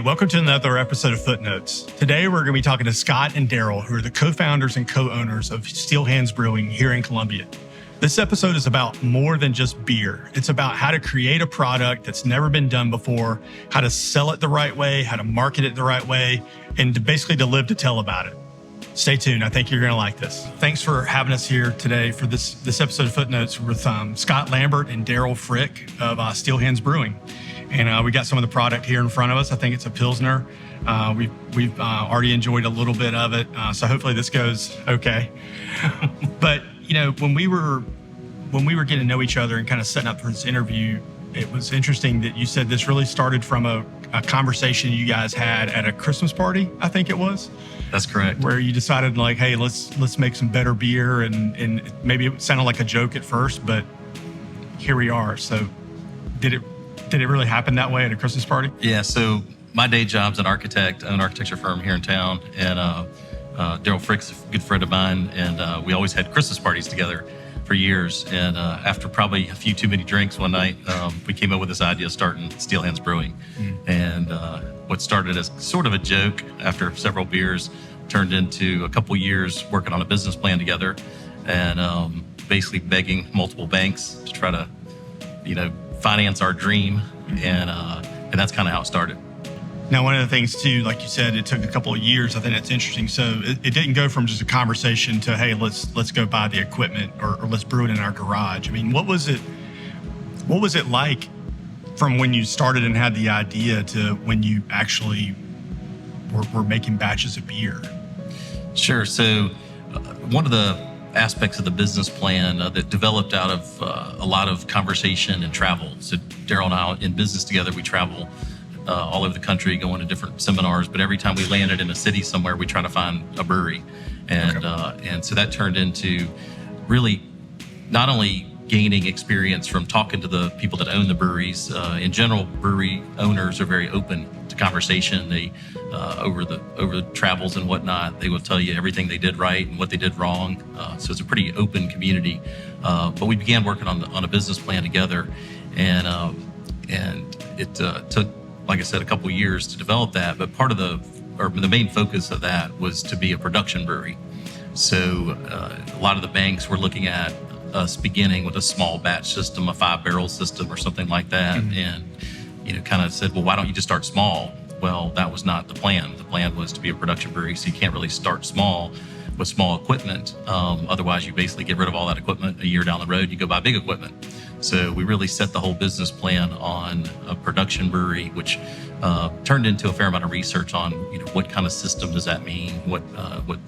Hey, welcome to another episode of Footnotes. Today, we're going to be talking to Scott and Darryl, who are the co-founders and co-owners of Steel Hands Brewing here in Columbia. This episode is about more than just beer. It's about how to create a product that's never been done before, how to sell it the right way, how to market it the right way, and to live to tell about it. Stay tuned. I think you're going to like this. Thanks for having us here today for this episode of Footnotes with Scott Lambert and Darryl Frick of Steel Hands Brewing. And we got some of the product here in front of us. I think it's a pilsner. We've already enjoyed a little bit of it, so hopefully this goes okay. But you know, when we were getting to know each other and kind of setting up for this interview, it was interesting that you said this really started from a conversation you guys had at a Christmas party. I think it was. That's correct. Where you decided like, hey, let's make some better beer, and maybe it sounded like a joke at first, but here we are. So did it really happen that way at a Christmas party? Yeah, so my day job's an architect, own an architecture firm here in town, and Darryl Frick's a good friend of mine, and we always had Christmas parties together for years. And after probably a few too many drinks one night, we came up with this idea of starting Steel Hands Brewing. And what started as sort of a joke after several beers turned into a couple years working on a business plan together, and basically begging multiple banks to try to, finance our dream, and that's kind of how it started. Now, one of the things too, like you said, it took a couple of years. I think that's interesting. So it didn't go from just a conversation to, hey, let's go buy the equipment or let's brew it in our garage. I mean, what was it like from when you started and had the idea to when you actually were making batches of beer? Sure. So one of the aspects of the business plan that developed out of a lot of conversation and travel. So Darryl and I, in business together, we travel all over the country, going to different seminars. But every time we landed in a city somewhere, we try to find a brewery, and so that turned into really not only gaining experience from talking to the people that own the breweries. In general, brewery owners are very open to conversation. They over the travels and whatnot, they will tell you everything they did right and what they did wrong. So it's a pretty open community. But we began working on a business plan together, and it took, like I said, a couple of years to develop that. But the main focus of that was to be a production brewery. So a lot of the banks were looking at us beginning with a small batch system, a 5-barrel system or something like that. And, kind of said, well, why don't you just start small? Well, that was not the plan. The plan was to be a production brewery. So you can't really start small with small equipment. Otherwise, you basically get rid of all that equipment a year down the road, you go buy big equipment. So we really set the whole business plan on a production brewery, which turned into a fair amount of research on, what kind of system does that mean? What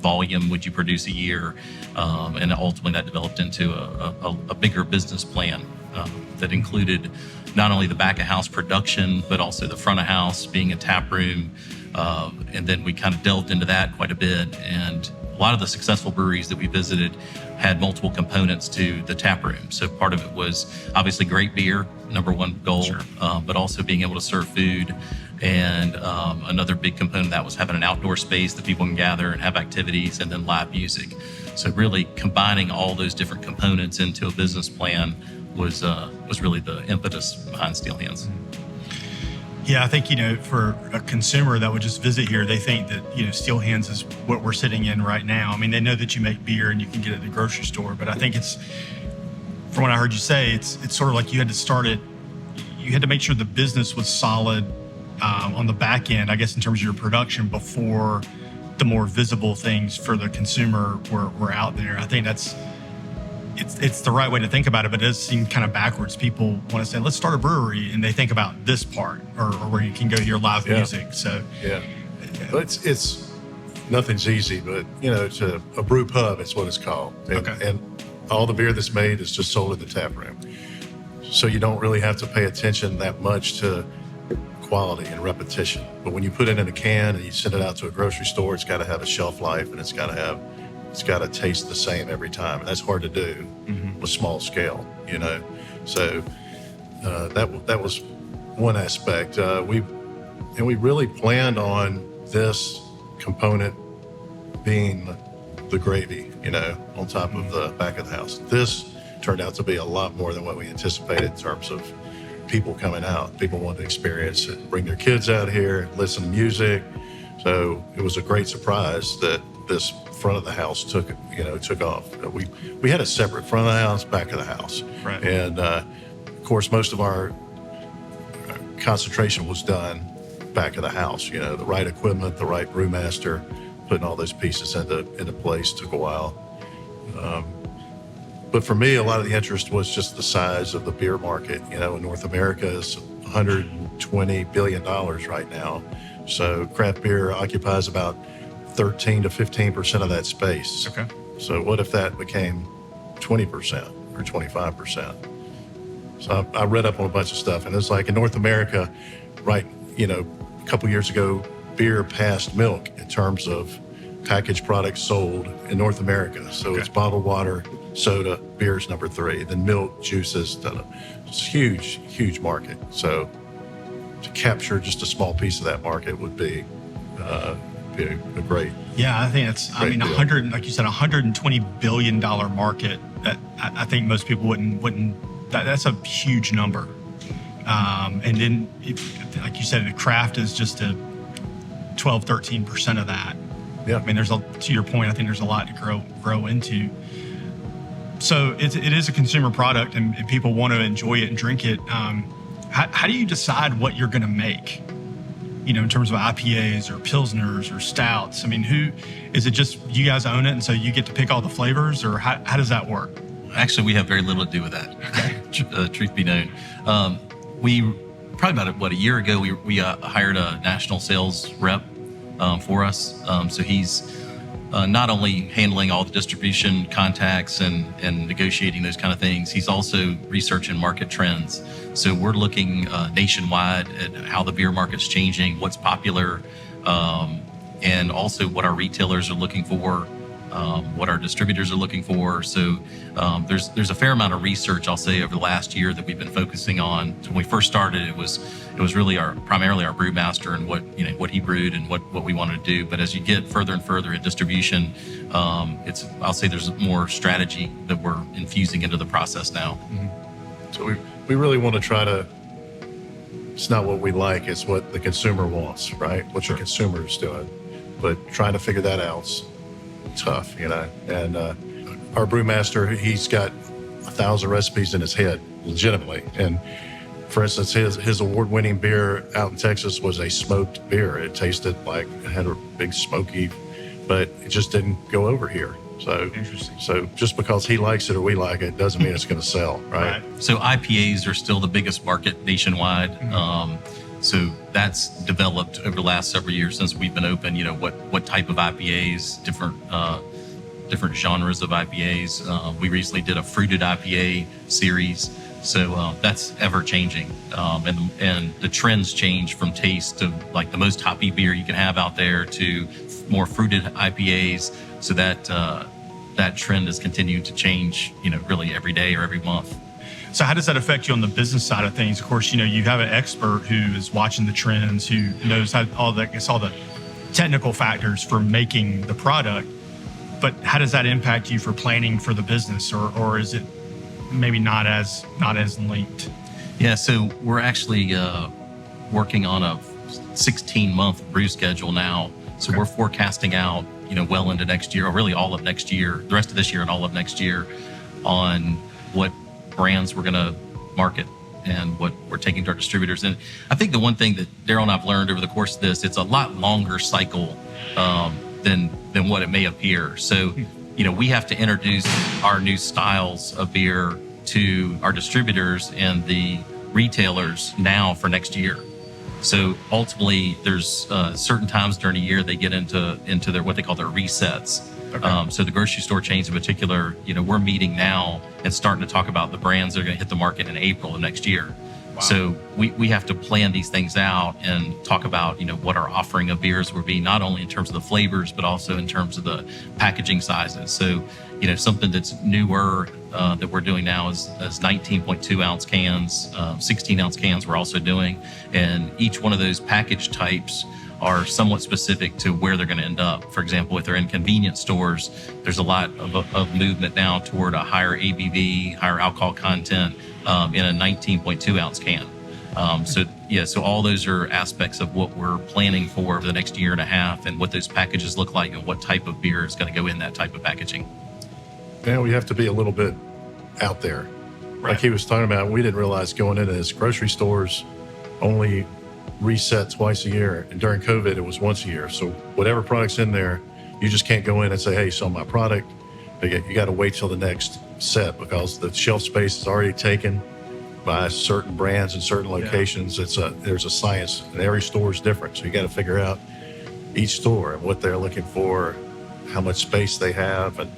volume would you produce a year? And ultimately that developed into a bigger business plan that included not only the back of house production, but also the front of house being a tap room. And then we kind of delved into that quite a bit. And a lot of the successful breweries that we visited had multiple components to the tap room. So part of it was obviously great beer, number one goal, sure. But also being able to serve food. And another big component of that was having an outdoor space that people can gather and have activities, and then live music. So really combining all those different components into a business plan was really the impetus behind Steel Hands. Yeah, I think, for a consumer that would just visit here, they think that, Steel Hands is what we're sitting in right now. I mean, they know that you make beer and you can get it at the grocery store, but I think it's, from what I heard you say, it's sort of like you had to start it, you had to make sure the business was solid on the back end, I guess, in terms of your production before the more visible things for the consumer were out there. I think it's the right way to think about it, but it does seem kind of backwards. People want to say, let's start a brewery, and they think about this part or where you can go hear live music. So well, it's nothing's easy, but it's a brew pub, it's what it's called. And all the beer that's made is just sold in the tap room. So you don't really have to pay attention that much to quality and repetition. But when you put it in a can and you send it out to a grocery store, it's got to have a shelf life, and it's got to taste the same every time, and that's hard to do with small scale, So that was one aspect. We really planned on this component being the gravy, on top of the back of the house. This turned out to be a lot more than what we anticipated in terms of people coming out. People wanted to experience it, bring their kids out here, listen to music. So it was a great surprise that this front of the house took off. We had a separate front of the house, back of the house. Right. And of course, most of our concentration was done back of the house. The right equipment, the right brewmaster, putting all those pieces into place took a while. But for me, a lot of the interest was just the size of the beer market. In North America is $120 billion right now. So craft beer occupies about 13 to 15% of that space. Okay. So what if that became 20% or 25%? So I read up on a bunch of stuff, and it's like in North America, right, a couple years ago, beer passed milk in terms of packaged products sold in North America. So It's bottled water, soda, beer's number 3, then milk, juices, it's a huge, huge market. So to capture just a small piece of that market would be a great. Yeah, I think it's, deal. 100, like you said, $120 billion market. That I think most people wouldn't, that's a huge number. And then, like you said, the craft is just a 12, 13% of that. Yeah. To your point, I think there's a lot to grow into. So it is a consumer product, and people want to enjoy it and drink it. How do you decide what you're going to make? In terms of IPAs or pilsners or stouts. Who is it? Just you guys own it, and so you get to pick all the flavors, or how does that work? Actually, we have very little to do with that. Truth be known, we probably about a year ago we hired a national sales rep for us. So he's not only handling all the distribution contacts and negotiating those kind of things, he's also researching market trends. So we're looking nationwide at how the beer market's changing, what's popular, and also what our retailers are looking for, what our distributors are looking for. So there's a fair amount of research, I'll say, over the last year that we've been focusing on. When we first started, it was really primarily our brewmaster and what he brewed and what we wanted to do. But as you get further and further in distribution, I'll say there's more strategy that we're infusing into the process now. Mm-hmm. So we really want to try to. It's not what we like; it's what the consumer wants, right? What the consumer is doing. But trying to figure that out's tough, And our brewmaster, he's got 1,000 recipes in his head, legitimately. And for instance, his award-winning beer out in Texas was a smoked beer. It tasted like it had a big smoky, but it just didn't go over here. So interesting. So just because he likes it or we like it doesn't mean it's going to sell, right? So IPAs are still the biggest market nationwide. Mm-hmm. So that's developed over the last several years since we've been open. What type of IPAs, different genres of IPAs. We recently did a fruited IPA series. So that's ever changing, and the trends change from taste to like the most hoppy beer you can have out there to more fruited IPAs. So that trend is continuing to change, really every day or every month. So how does that affect you on the business side of things? Of course, you have an expert who is watching the trends, who knows all the technical factors for making the product. But how does that impact you for planning for the business, or is it maybe not as linked? Yeah, so we're actually working on a 16-month brew schedule now. So we're forecasting out, well into next year, or really all of next year, the rest of this year and all of next year, on what brands we're going to market and what we're taking to our distributors. And I think the one thing that Darryl and I've learned over the course of this, it's a lot longer cycle than what it may appear. So, we have to introduce our new styles of beer to our distributors and the retailers now for next year. So ultimately, there's certain times during the year they get into their what they call their resets. Okay. So the grocery store chains in particular, we're meeting now and starting to talk about the brands that are going to hit the market in April of next year. Wow. So we have to plan these things out and talk about, what our offering of beers will be, not only in terms of the flavors, but also in terms of the packaging sizes. So, something that's newer that we're doing now is 19.2 ounce cans, 16 ounce cans we're also doing. And each one of those package types are somewhat specific to where they're going to end up. For example, if they're in convenience stores, there's a lot of movement now toward a higher ABV, higher alcohol content in a 19.2 ounce can. So all those are aspects of what we're planning for the next year and a half, and what those packages look like, and what type of beer is going to go in that type of packaging. Yeah, we have to be a little bit out there. Like he was talking about, we didn't realize going into this, grocery stores only reset twice a year. And during COVID, it was once a year. So whatever product's in there, you just can't go in and say, hey, sell my product. You got to wait till the next set, because the shelf space is already taken by certain brands and certain locations. There's a science, and every store is different. So you got to figure out each store and what they're looking for, how much space they have. And,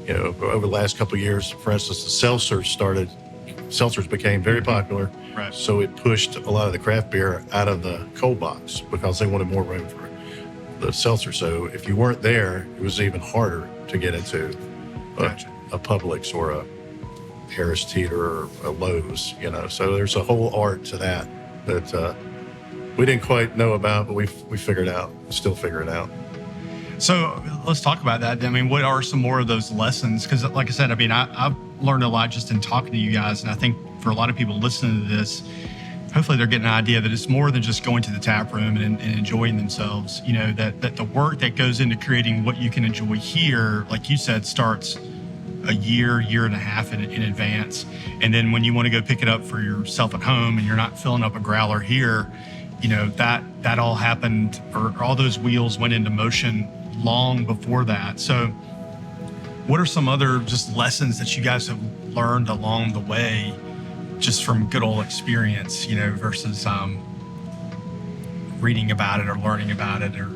over the last couple of years, for instance, the seltzers became very popular. Right. So it pushed a lot of the craft beer out of the cold box because they wanted more room for the seltzer. So if you weren't there, it was even harder to get into a Publix or a Harris Teeter or a Lowe's, So there's a whole art to that we didn't quite know about, but we figured out, still figure it out. So let's talk about that. I mean, what are some more of those lessons? Because like I said, I've learned a lot just in talking to you guys. And I think for a lot of people listening to this, hopefully they're getting an idea that it's more than just going to the tap room and enjoying themselves. That the work that goes into creating what you can enjoy here, like you said, starts a year and a half in advance. And then when you want to go pick it up for yourself at home and you're not filling up a growler here, that all happened, or all those wheels went into motion long before that. So what are some other just lessons that you guys have learned along the way, just from good old experience, versus reading about it or learning about it? Or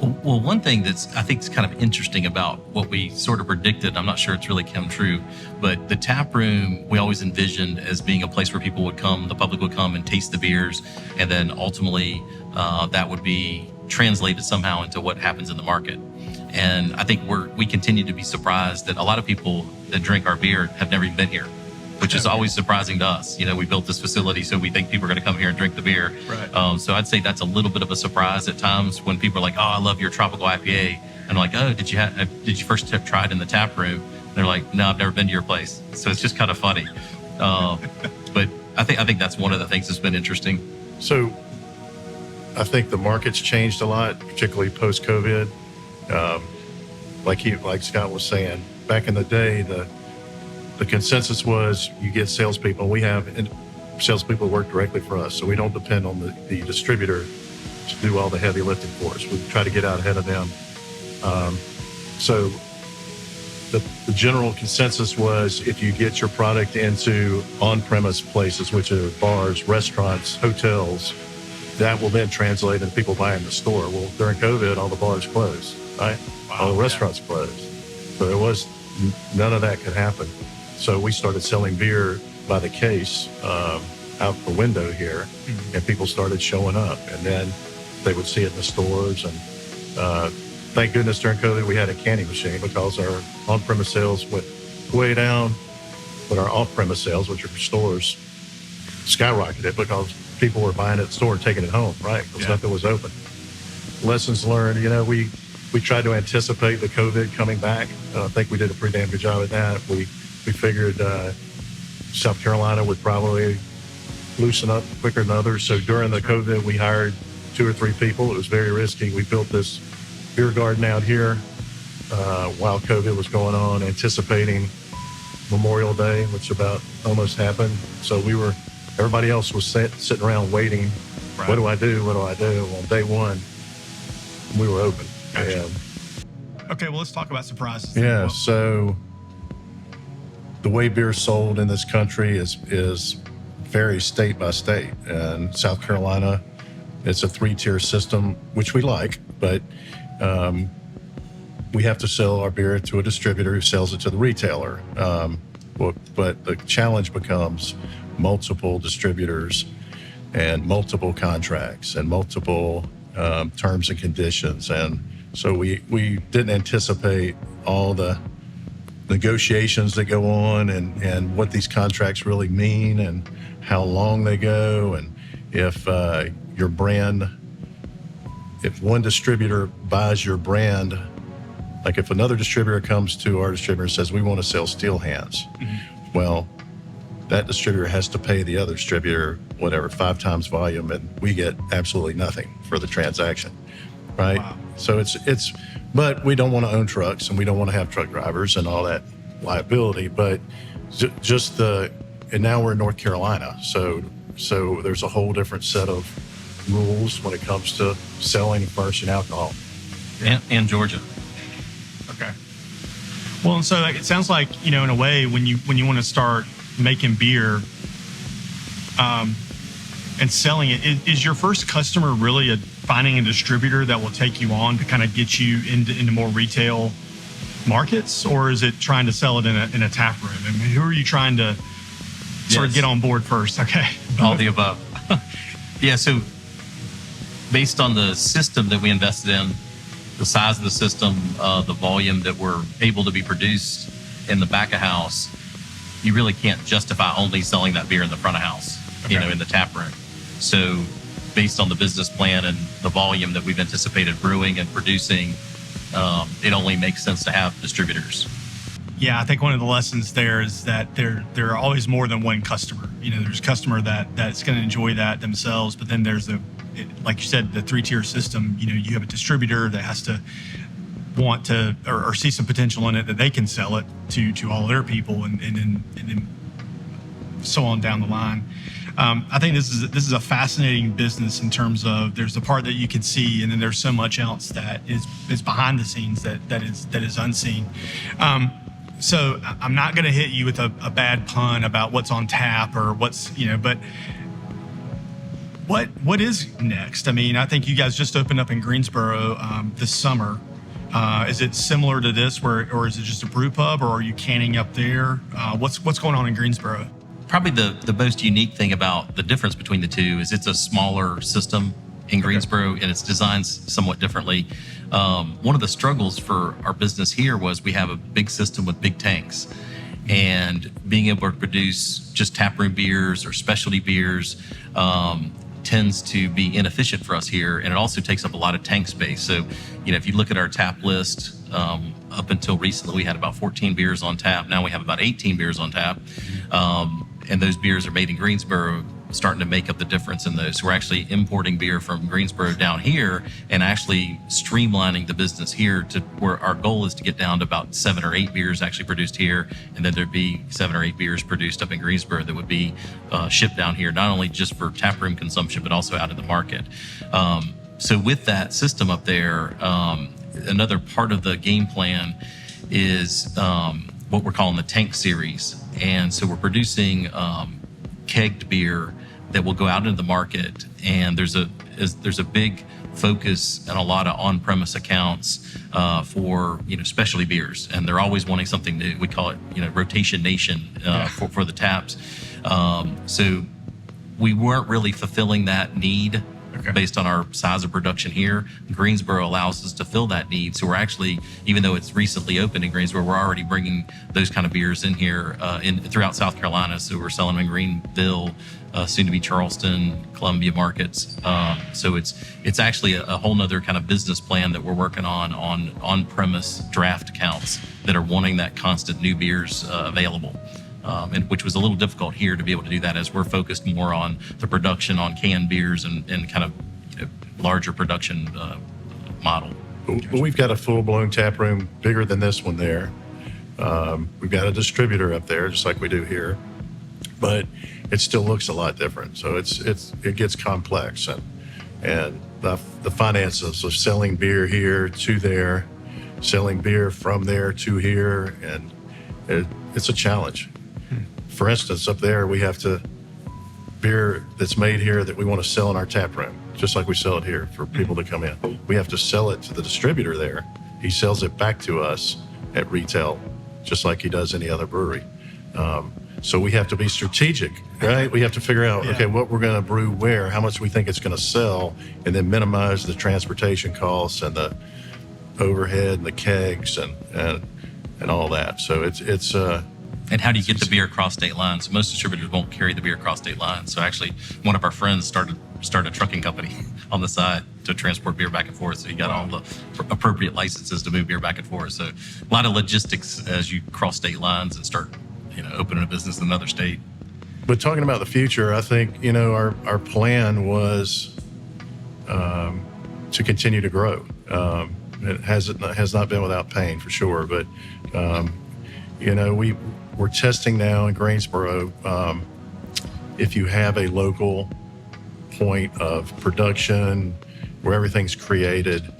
Well, one thing I think is kind of interesting about what we sort of predicted, I'm not sure it's really come true, but the tap room we always envisioned as being a place where people would come, the public would come and taste the beers, and then ultimately that would be translated somehow into what happens in the market. And I think we continue to be surprised that a lot of people that drink our beer have never even been here, which is always surprising to us. We built this facility, so we think people are going to come here and drink the beer. Right. So I'd say that's a little bit of a surprise at times when people are like, "Oh, I love your tropical IPA," and I'm like, "Oh, did you first try it in the tap room?" And they're like, "No, I've never been to your place." So it's just kind of funny. But I think that's one of the things that's been interesting. So I think the market's changed a lot, particularly post-COVID. Like Scott was saying, back in the day, the consensus was you get salespeople. We have salespeople work directly for us, so we don't depend on the distributor to do all the heavy lifting for us. We try to get out ahead of them. So the general consensus was, if you get your product into on-premise places, which are bars, restaurants, hotels, that will then translate into people buying in the store. Well, during COVID, all the bars closed, right? Wow, all the restaurants closed. So there was none of that could happen. So we started selling beer by the case out the window here, and people started showing up, and then they would see it in the stores. And thank goodness during COVID we had a canning machine, because our on-premise sales went way down, but our off-premise sales, which are for stores, skyrocketed because people were buying it at the store and taking it home, right? Because nothing was open. Lessons learned, we tried to anticipate the COVID coming back. I think we did a pretty damn good job at that. We figured South Carolina would probably loosen up quicker than others. So during the COVID, we hired 2 or 3 people. It was very risky. We built this beer garden out here while COVID was going on, anticipating Memorial Day, which about almost happened. So everybody else was sitting around waiting. Right. What do I do? Well, day one, we were open. Gotcha. And, okay, well, let's talk about surprises. Yeah, so the way beer's sold in this country is varies state by state. And South Carolina, it's a 3-tier system, which we like, but we have to sell our beer to a distributor who sells it to the retailer. But the challenge becomes multiple distributors and multiple contracts and multiple terms and conditions. And so we didn't anticipate all the negotiations that go on and what these contracts really mean and how long they go. And if your brand, if one distributor buys your brand, like if another distributor comes to our distributor and says, we want to sell Steel Hands, well, that distributor has to pay the other distributor whatever, 5 times volume, and we get absolutely nothing for the transaction, right? Wow. So but we don't want to own trucks, and we don't want to have truck drivers and all that liability, but and now we're in North Carolina, so there's a whole different set of rules when it comes to selling and furnishing alcohol. And Georgia. Okay. Well, and so it sounds like, in a way, when you want to start making beer and selling it, is your first customer really finding a distributor that will take you on to kind of get you into more retail markets, or is it trying to sell it in a tap room? I mean, who are you trying to sort of get on board first? Okay. All the above. Yeah. So based on the system that we invested in, the size of the system, the volume that we're able to be produced in the back of house, you really can't justify only selling that beer in the front of house, in the tap room. So based on the business plan and the volume that we've anticipated brewing and producing, it only makes sense to have distributors. Yeah, I think one of the lessons there is that there are always more than one customer. There's a customer that's going to enjoy that themselves, but then there's like you said, the 3-tier system. You have a distributor that has to want to or see some potential in it that they can sell it to all their people, and then so on down the line. I think this is a fascinating business in terms of there's the part that you can see, and then there's so much else that is behind the scenes that is unseen. So I'm not going to hit you with a bad pun about what's on tap or what's, but what is next? I mean, I think you guys just opened up in Greensboro this summer. Is it similar to this, or is it just a brew pub, or are you canning up there? What's going on in Greensboro? Probably the most unique thing about the difference between the two is it's a smaller system in Greensboro, and it's designed somewhat differently. One of the struggles for our business here was we have a big system with big tanks, and being able to produce just taproom beers or specialty beers tends to be inefficient for us here, and it also takes up a lot of tank space. So, if you look at our tap list, up until recently we had about 14 beers on tap. Now we have about 18 beers on tap, and those beers are made in Greensboro, starting to make up the difference in those. So we're actually importing beer from Greensboro down here and actually streamlining the business here to where our goal is to get down to about 7 or 8 beers actually produced here, and then there'd be 7 or 8 beers produced up in Greensboro that would be shipped down here, not only just for taproom consumption, but also out in the market. So with that system up there, another part of the game plan is what we're calling the tank series. And so we're producing kegged beer that will go out into the market, and there's a big focus and a lot of on-premise accounts for specialty beers, and they're always wanting something new. We call it rotation nation for the taps. So we weren't really fulfilling that need. Okay. Based on our size of production here, Greensboro allows us to fill that need. So we're actually, even though it's recently opened in Greensboro, we're already bringing those kind of beers in here throughout South Carolina. So we're selling them in Greenville, soon to be Charleston, Columbia markets. So it's actually a whole nother kind of business plan that we're working on-premise draft accounts that are wanting that constant new beers available. And which was a little difficult here to be able to do that, as we're focused more on the production on canned beers and kind of larger production model. Well, we've got a full-blown tap room bigger than this one there. We've got a distributor up there, just like we do here, but it still looks a lot different. So it gets complex, and the finances of selling beer here to there, selling beer from there to here, and it's a challenge. For instance, up there, we have beer that's made here that we want to sell in our tap room, just like we sell it here for people to come in. We have to sell it to the distributor there. He sells it back to us at retail, just like he does any other brewery. So we have to be strategic, right? We have to figure out, okay, what we're going to brew where, how much we think it's going to sell, and then minimize the transportation costs and the overhead and the kegs and all that. So it's and how do you get the beer across state lines? So most distributors won't carry the beer across state lines. So actually, one of our friends started a trucking company on the side to transport beer back and forth. So you got all the appropriate licenses to move beer back and forth. So a lot of logistics as you cross state lines and start, opening a business in another state. But talking about the future, I think, our plan was to continue to grow. It has not been without pain, for sure. But, we're testing now in Greensboro. If you have a local point of production where everything's created,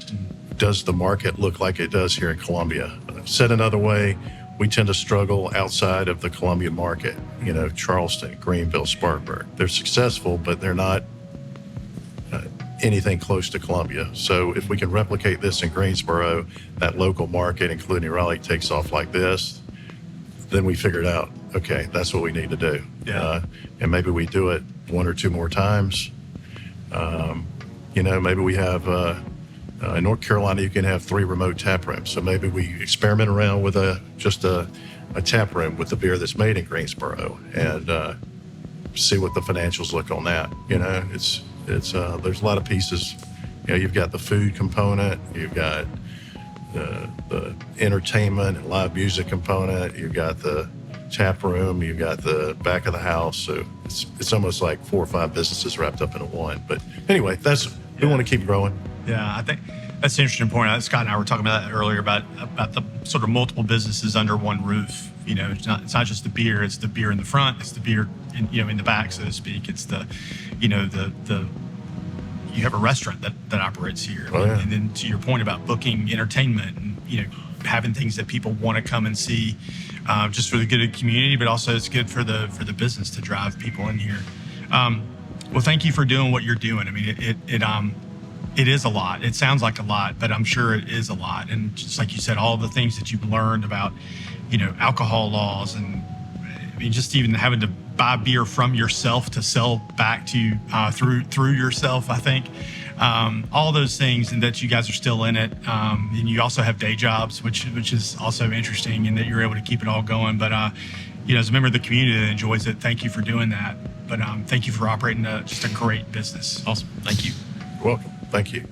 does the market look like it does here in Columbia? Said another way, we tend to struggle outside of the Columbia market, Charleston, Greenville, Spartanburg. They're successful, but they're not anything close to Columbia. So if we can replicate this in Greensboro, that local market, including Raleigh, takes off like this, then we figured out, okay, that's what we need to do. Yeah. And maybe we do it one or two more times. Maybe we have, in North Carolina, you can have 3 remote tap rooms. So maybe we experiment around with just a tap room with the beer that's made in Greensboro and see what the financials look on that. It's there's a lot of pieces. You've got the food component, you've got the entertainment and live music component, you've got the tap room, you've got the back of the house. So it's almost like 4 or 5 businesses wrapped up into one. But anyway, we want to keep growing. Yeah, I think that's an interesting point. Scott and I were talking about that earlier about the sort of multiple businesses under one roof. It's not just the beer; it's the beer in the front, it's the beer in the back, so to speak. It's the you have a restaurant that operates here, oh, yeah. And then to your point about booking entertainment and having things that people want to come and see, just for the good of the community, but also it's good for the business to drive people in here. Well, thank you for doing what you're doing. I mean, it is a lot. It sounds like a lot, but I'm sure it is a lot. And just like you said, all the things that you've learned about, alcohol laws, and I mean, just even having to buy beer from yourself to sell back to through yourself, I think. All those things, and that you guys are still in it. And you also have day jobs, which is also interesting, and that you're able to keep it all going. But, as a member of the community that enjoys it, thank you for doing that. But thank you for operating just a great business. Awesome. Thank you. You're welcome. Thank you.